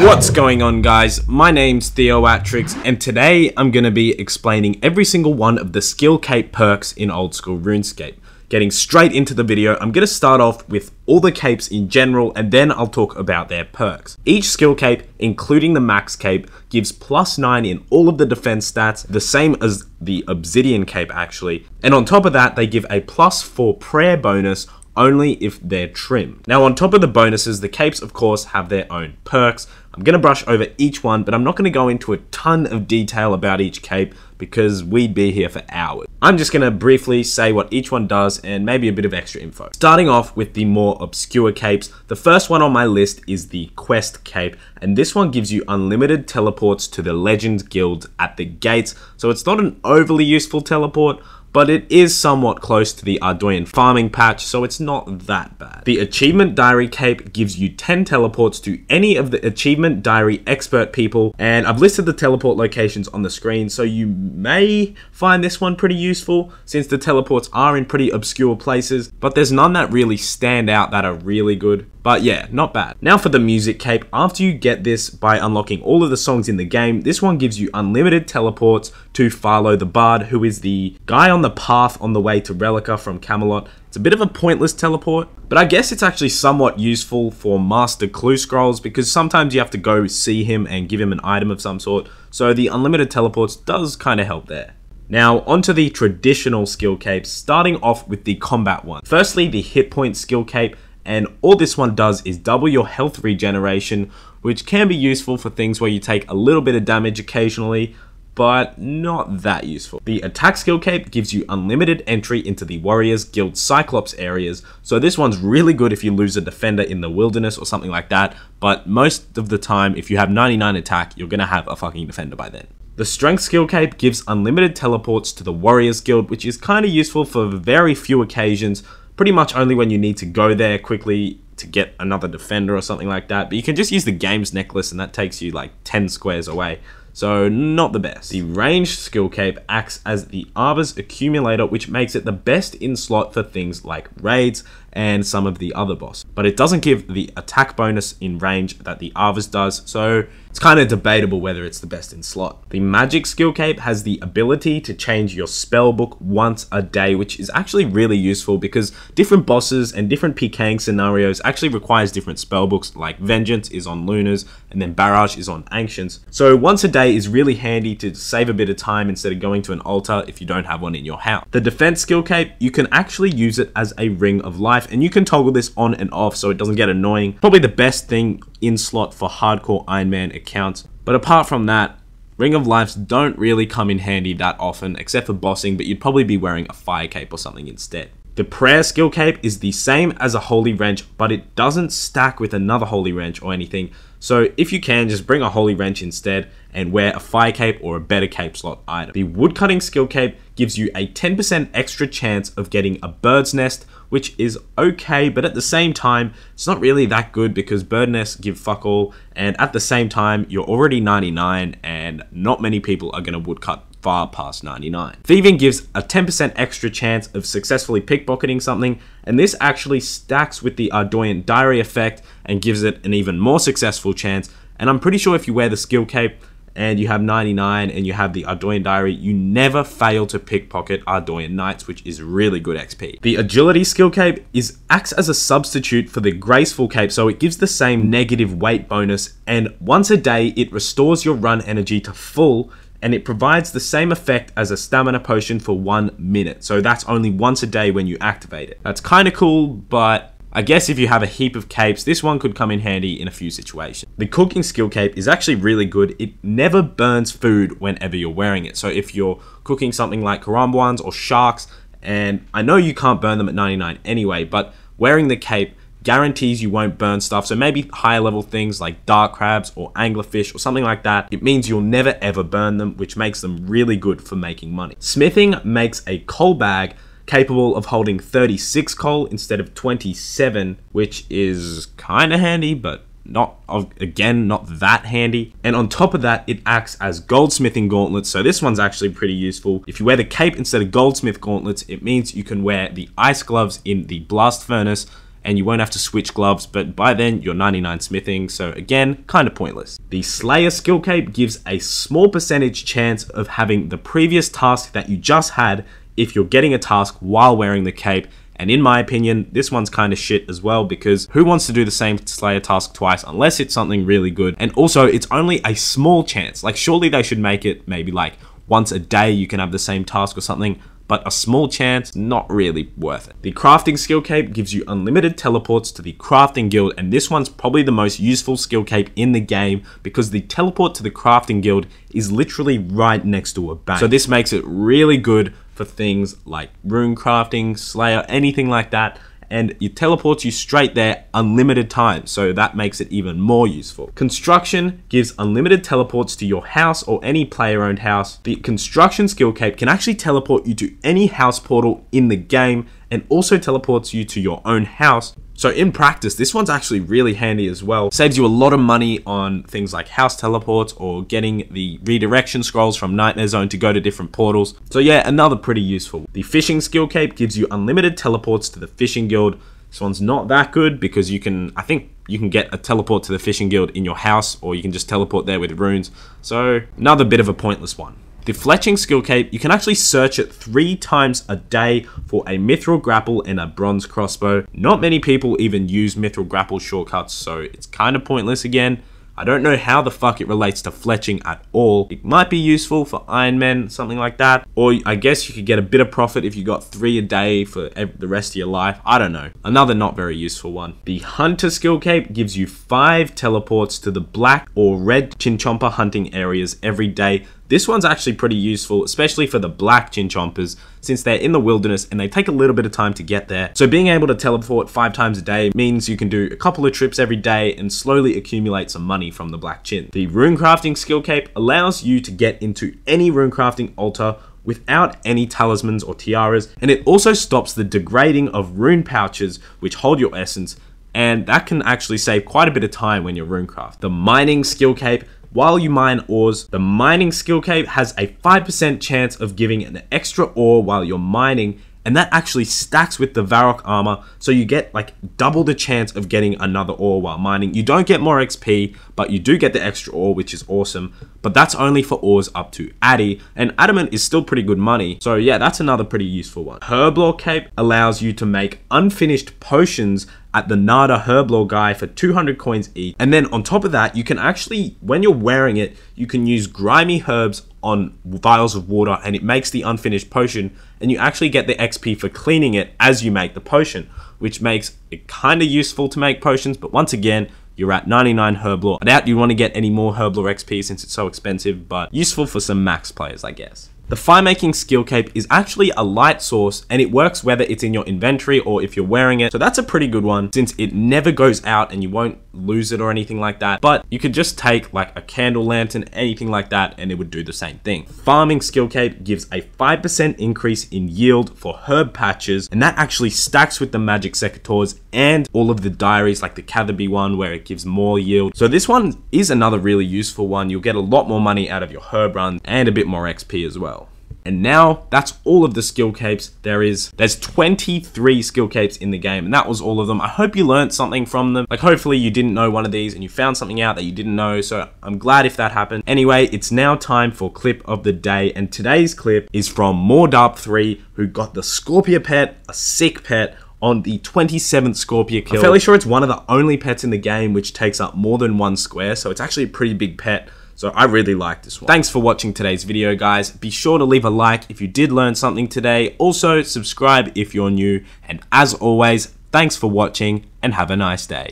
What's going on, guys? My name's Theoatrix, and today I'm going to be explaining every single one of the Skillcape perks in Oldschool Runescape. Getting straight into the video, I'm going to start off with all the capes in general, and then I'll talk about their perks. Each skill cape, including the max cape, gives +9 in all of the defense stats, the same as the obsidian cape actually, and on top of that they give a +4 prayer bonus only if they're trimmed. Now on top of the bonuses, the capes of course have their own perks. I'm going to brush over each one, but I'm not going to go into a ton of detail about each cape because we'd be here for hours. I'm just going to briefly say what each one does and maybe a bit of extra info. Starting off with the more obscure capes, the first one on my list is the Quest cape, and this one gives you unlimited teleports to the Legend Guild at the gates, so it's not an overly useful teleport, but it is somewhat close to the Ardoyan farming patch, so it's not that bad. The Achievement Diary cape gives you 10 teleports to any of the Achievement Diary expert people, and I've listed the teleport locations on the screen, so you may find this one pretty useful since the teleports are in pretty obscure places, but there's none that really stand out that are really good. But yeah, not bad. Now for the music cape, after you get this by unlocking all of the songs in the game, this one gives you unlimited teleports to Philo the Bard, who is the guy on the path on the way to Relica from Camelot. It's a bit of a pointless teleport, but I guess it's actually somewhat useful for Master Clue Scrolls because sometimes you have to go see him and give him an item of some sort, so the unlimited teleports does kind of help there. Now, onto the traditional skill capes, starting off with the combat one. Firstly, the Hitpoints Skillcape, and all this one does is double your health regeneration, which can be useful for things where you take a little bit of damage occasionally, but not that useful. The Attack Skillcape gives you unlimited entry into the Warriors Guild Cyclops areas, so this one's really good if you lose a defender in the wilderness or something like that, but most of the time, if you have 99 attack, you're gonna have a fucking defender by then. The Strength Skillcape gives unlimited teleports to the Warriors Guild, which is kind of useful for very few occasions, pretty much only when you need to go there quickly to get another defender or something like that, but you can just use the games necklace and that takes you like 10 squares away, so not the best. The Ranged Skillcape acts as the Arbor's accumulator, which makes it the best in slot for things like raids and some of the other boss, but it doesn't give the attack bonus in range that the Arbors does, so it's kind of debatable whether it's the best in slot. The Magic Skillcape has the ability to change your spellbook once a day, which is actually really useful because different bosses and different PKing scenarios actually requires different spellbooks, like Vengeance is on Lunars and then Barrage is on Ancients. So once a day is really handy to save a bit of time instead of going to an altar if you don't have one in your house. The Defense Skillcape, you can actually use it as a Ring of Life, and you can toggle this on and off so it doesn't get annoying. Probably the best thing in slot for hardcore Iron Man accounts, but apart from that, Ring of Lives don't really come in handy that often except for bossing, but you'd probably be wearing a Fire Cape or something instead. The Prayer Skillcape is the same as a Holy Wrench, but it doesn't stack with another Holy Wrench or anything, so if you can, just bring a Holy Wrench instead and wear a Fire Cape or a better cape slot item. The Woodcutting Skillcape gives you a 10% extra chance of getting a Bird's Nest, which is okay, but at the same time, it's not really that good because bird nests give fuck all, and at the same time, you're already 99, and not many people are gonna woodcut far past 99. Thieving gives a 10% extra chance of successfully pickpocketing something, and this actually stacks with the Ardoyan Diary effect and gives it an even more successful chance, and I'm pretty sure if you wear the skill cape and you have 99 and you have the Ardoyan Diary, you never fail to pickpocket Ardoyan Knights, which is really good XP. The Agility Skillcape acts as a substitute for the Graceful Cape, so it gives the same negative weight bonus, and once a day it restores your run energy to full, and it provides the same effect as a stamina potion for 1 minute, so that's only once a day when you activate it. That's kind of cool, but I guess if you have a heap of capes, this one could come in handy in a few situations. The Cooking Skillcape is actually really good. It never burns food whenever you're wearing it. So if you're cooking something like karambwans or sharks, and I know you can't burn them at 99 anyway, but wearing the cape guarantees you won't burn stuff. So maybe higher level things like dark crabs or anglerfish or something like that. It means you'll never ever burn them, which makes them really good for making money. Smithing makes a coal bag capable of holding 36 coal instead of 27, which is kind of handy, but not that handy. And on top of that, it acts as goldsmithing gauntlets, so this one's actually pretty useful. If you wear the cape instead of goldsmith gauntlets, it means you can wear the ice gloves in the blast furnace and you won't have to switch gloves, but by then you're 99 smithing, so again, kind of pointless. The Slayer Skillcape gives a small percentage chance of having the previous task that you just had if you're getting a task while wearing the cape, and in my opinion, this one's kind of shit as well, because who wants to do the same Slayer task twice unless it's something really good? And also, it's only a small chance. Like, surely they should make it maybe like once a day you can have the same task or something, but a small chance, not really worth it. The Crafting Skillcape gives you unlimited teleports to the Crafting Guild, and this one's probably the most useful Skillcape in the game because the teleport to the Crafting Guild is literally right next to a bank. So this makes it really good for things like Runecrafting, Slayer, anything like that, and it teleports you straight there unlimited time, so that makes it even more useful. Construction gives unlimited teleports to your house or any player-owned house. The Construction Skillcape can actually teleport you to any house portal in the game and also teleports you to your own house. So in practice, this one's actually really handy as well. Saves you a lot of money on things like house teleports or getting the redirection scrolls from Nightmare Zone to go to different portals. So yeah, another pretty useful. The Fishing Skillcape gives you unlimited teleports to the Fishing Guild. This one's not that good because I think you can get a teleport to the Fishing Guild in your house, or you can just teleport there with runes. So another bit of a pointless one. The Fletching Skillcape, you can actually search it 3 times a day for a Mithril Grapple and a Bronze Crossbow. Not many people even use Mithril Grapple shortcuts, so it's kind of pointless again. I don't know how the fuck it relates to fletching at all. It might be useful for Iron Men, something like that. Or I guess you could get a bit of profit if you got 3 a day for the rest of your life. I don't know. Another not very useful one. The Hunter Skillcape gives you 5 teleports to the black or red Chinchomper hunting areas every day. This one's actually pretty useful, especially for the black Chinchompers, since they're in the wilderness and they take a little bit of time to get there. So being able to teleport 5 times a day means you can do a couple of trips every day and slowly accumulate some money from the black Chin. The Runecrafting Skillcape allows you to get into any runecrafting altar without any talismans or tiaras, and it also stops the degrading of rune pouches which hold your essence, and that can actually save quite a bit of time when you're runecraft. The Mining Skillcape, while you mine ores, the Mining Skillcape has a 5% chance of giving an extra ore while you're mining, and that actually stacks with the Varrock armor, so you get like double the chance of getting another ore while mining. You don't get more XP, but you do get the extra ore, which is awesome, but that's only for ores up to Addy, and Adamant is still pretty good money, so yeah, that's another pretty useful one. Herblore Cape allows you to make unfinished potions at the Nada Herblore guy for 200 coins each, and then on top of that, you can actually, when you're wearing it, you can use grimy herbs on vials of water and it makes the unfinished potion, and you actually get the XP for cleaning it as you make the potion, which makes it kind of useful to make potions, but once again, you're at 99 Herblore. I doubt you want to get any more Herblore XP since it's so expensive, but useful for some max players, I guess. The Firemaking Skillcape is actually a light source, and it works whether it's in your inventory or if you're wearing it. So that's a pretty good one since it never goes out and you won't lose it or anything like that. But you could just take like a candle lantern, anything like that, and it would do the same thing. Farming Skillcape gives a 5% increase in yield for herb patches, and that actually stacks with the magic secateurs and all of the diaries like the Catherby one where it gives more yield. So this one is another really useful one. You'll get a lot more money out of your herb runs and a bit more XP as well. And now that's all of the Skillcapes. There's 23 Skillcapes in the game, and that was all of them. I hope you learned something from them. Like, hopefully you didn't know one of these and you found something out that you didn't know, so I'm glad if that happened. Anyway, it's now time for clip of the day, and today's clip is from Mordarp3, who got the Scorpia pet, a sick pet, on the 27th Scorpia kill. I'm fairly sure it's one of the only pets in the game which takes up more than 1 square, so it's actually a pretty big pet. So I really like this one. Thanks for watching today's video, guys. Be sure to leave a like if you did learn something today. Also, subscribe if you're new. And as always, thanks for watching and have a nice day.